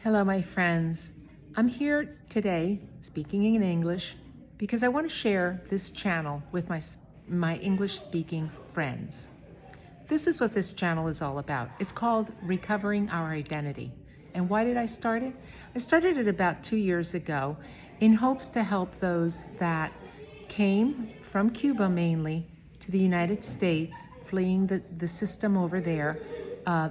Hello, my friends. I'm here today speaking in English because I want to share this channel with my English-speaking friends. This is what this channel is all about. It's called Recovering Our Identity. And why did I start it? I started it about 2 years ago in hopes to help those that came from Cuba mainly to the United States, fleeing the system over there.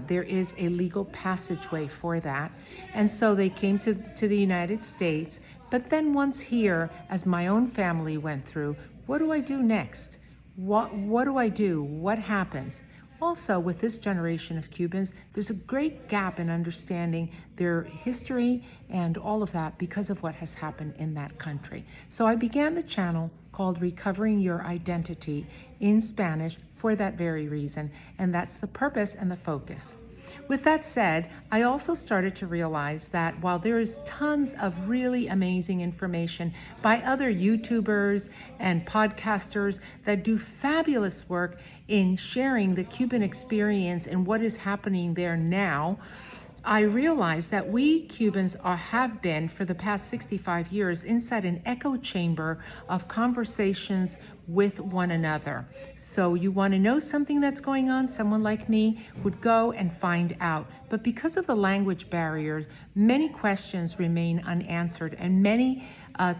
There is a legal passageway for that. And so they came to the United States. But then once here, as my own family went through, what do I do next? What do I do? What happens? Also, with this generation of Cubans, there's a great gap in understanding their history and all of that because of what has happened in that country. So I began the channel called Recovering Your Identity in Spanish for that very reason, and that's the purpose and the focus. With that said, I also started to realize that while there is tons of really amazing information by other YouTubers and podcasters that do fabulous work in sharing the Cuban experience and what is happening there now, I realized that we Cubans have been, for the past 65 years, inside an echo chamber of conversations with one another. So you want to know something that's going on, someone like me would go and find out. But because of the language barriers, many questions remain unanswered and many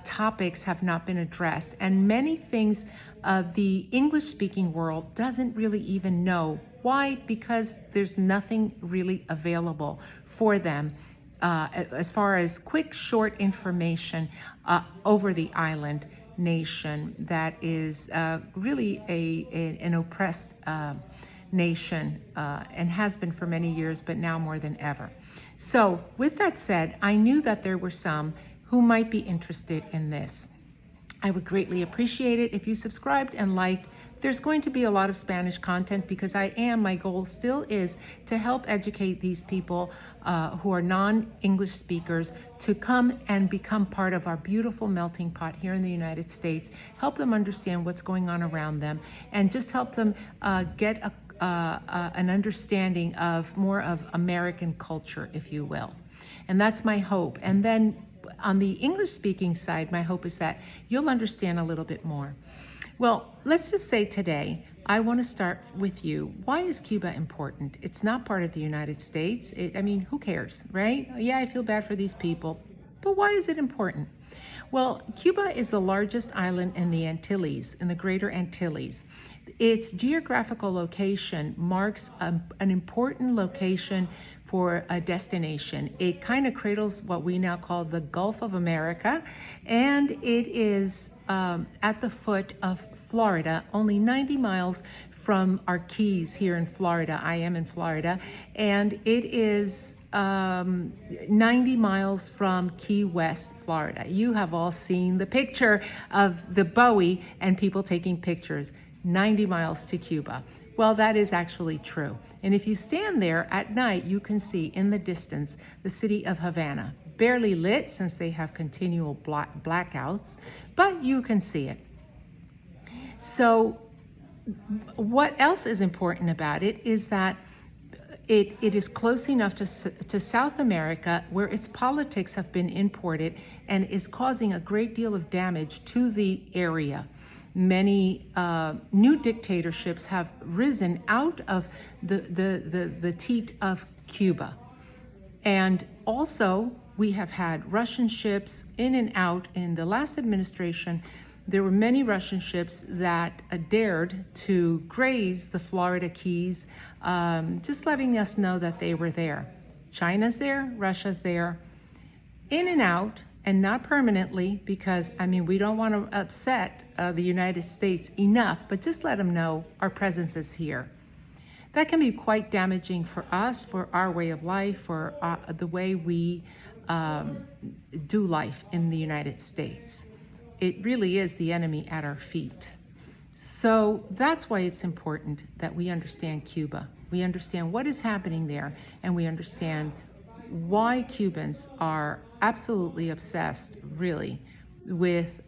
topics have not been addressed. And many things the English-speaking world doesn't really even know. Why? Because there's nothing really available for them as far as quick, short information over the island nation that is really an oppressed nation and has been for many years, but now more than ever. So with that said, I knew that there were some who might be interested in this. I would greatly appreciate it if you subscribed and liked. There's going to be a lot of Spanish content because my goal still is to help educate these people who are non-English speakers to come and become part of our beautiful melting pot here in the United States, help them understand what's going on around them, and just help them get an understanding of more of American culture, if you will. And that's my hope. And then on the English-speaking side, my hope is that you'll understand a little bit more. Well, let's just say today, I want to start with you. Why is Cuba important? It's not part of the United States. I mean, who cares, right? Yeah, I feel bad for these people, but why is it important? Well, Cuba is the largest island in the Antilles, in the Greater Antilles. Its geographical location marks an important location for a destination. It kind of cradles what we now call the Gulf of America, and it is at the foot of Florida, only 90 miles from our Keys here in Florida. I am in Florida, and it is 90 miles from Key West, Florida. You have all seen the picture of the Bowie and people taking pictures. 90 miles to Cuba. Well, that is actually true. And if you stand there at night, you can see in the distance the city of Havana. Barely lit since they have continual blackouts, but you can see it. So what else is important about it is that it is close enough to South America, where its politics have been imported and is causing a great deal of damage to the area. Many new dictatorships have risen out of the teat of Cuba. And also, we have had Russian ships in and out. In the last administration, there were many Russian ships that dared to graze the Florida Keys, just letting us know that they were there. China's there, Russia's there, in and out, and not permanently, because, I mean, we don't want to upset the United States enough, but just let them know our presence is here. That can be quite damaging for us, for our way of life, for the way we do life in the United States. It really is the enemy at our feet. So that's why it's important that we understand Cuba. We understand what is happening there, and we understand why Cubans are absolutely obsessed, really, with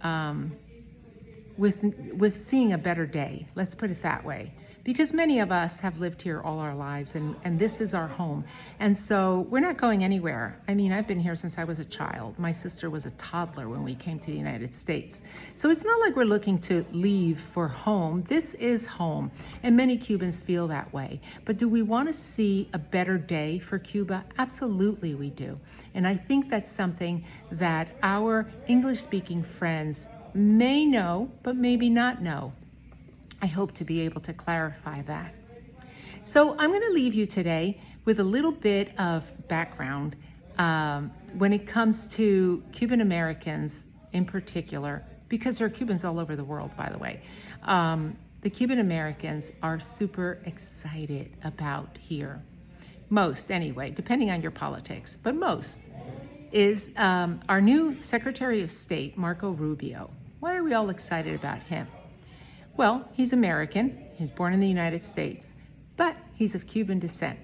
seeing a better day. Let's put it that way. because many of us have lived here all our lives, and this is our home. And so we're not going anywhere. I mean, I've been here since I was a child. My sister was a toddler when we came to the United States. So it's not like we're looking to leave for home. This is home, and many Cubans feel that way. But do we want to see a better day for Cuba? Absolutely we do. And I think that's something that our English-speaking friends may know, but maybe not know. I hope to be able to clarify that. So I'm going to leave you today with a little bit of background when it comes to Cuban Americans in particular, because there are Cubans all over the world, by the way. The Cuban Americans are super excited about here. Most, anyway, depending on your politics, but most, is our new Secretary of State, Marco Rubio. Why are we all excited about him? Well, he's American. He's born in the United States, but he's of Cuban descent.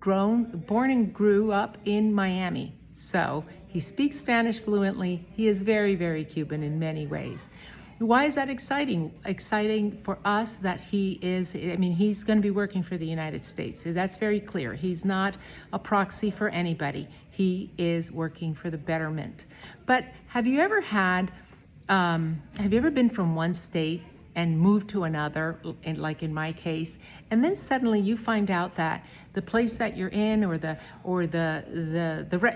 Born and grew up in Miami. So he speaks Spanish fluently. He is very, very Cuban in many ways. Why is that exciting? Exciting for us that he is, I mean, he's going to be working for the United States. So that's very clear. He's not a proxy for anybody. He is working for the betterment. But have you ever been from one state and moved to another, like in my case, and then suddenly you find out that the place that you're in, or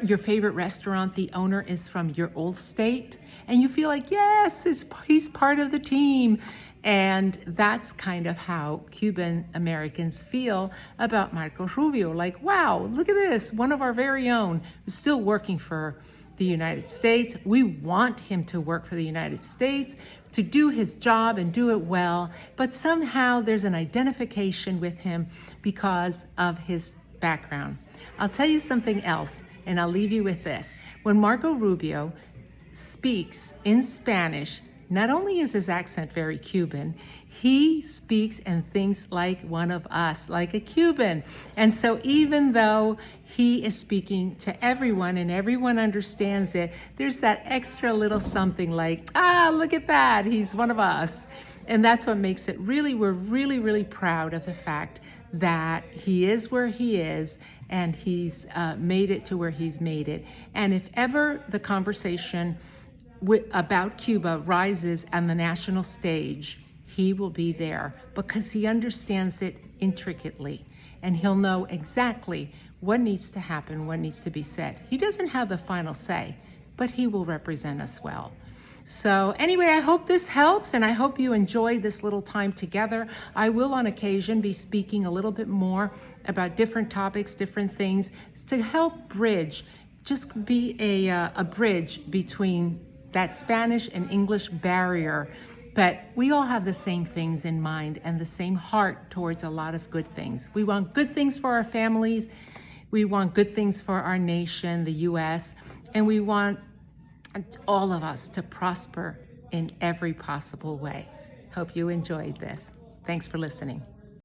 your favorite restaurant, the owner is from your old state, and you feel like, yes, he's part of the team. And that's kind of how Cuban Americans feel about Marco Rubio. Like, wow, look at this, one of our very own is still working for the United States. We want him to work for the United States, to do his job and do it well, but somehow there's an identification with him because of his background. I'll tell you something else, and I'll leave you with this. When Marco Rubio speaks in Spanish, not only is his accent very Cuban, he speaks and thinks like one of us, like a Cuban. And so even though he is speaking to everyone and everyone understands it, there's that extra little something like, look at that, he's one of us. And that's what makes it we're really, really proud of the fact that he is where he is, and he's made it to where he's made it. And if ever the conversation about Cuba rises on the national stage, he will be there because he understands it intricately, and he'll know exactly what needs to happen, what needs to be said. He doesn't have the final say, but he will represent us well. So anyway, I hope this helps, and I hope you enjoy this little time together. I will on occasion be speaking a little bit more about different topics, different things, to help bridge, just be a bridge between that Spanish and English barrier. But we all have the same things in mind and the same heart towards a lot of good things. We want good things for our families. We want good things for our nation, the U.S., and we want all of us to prosper in every possible way. Hope you enjoyed this. Thanks for listening.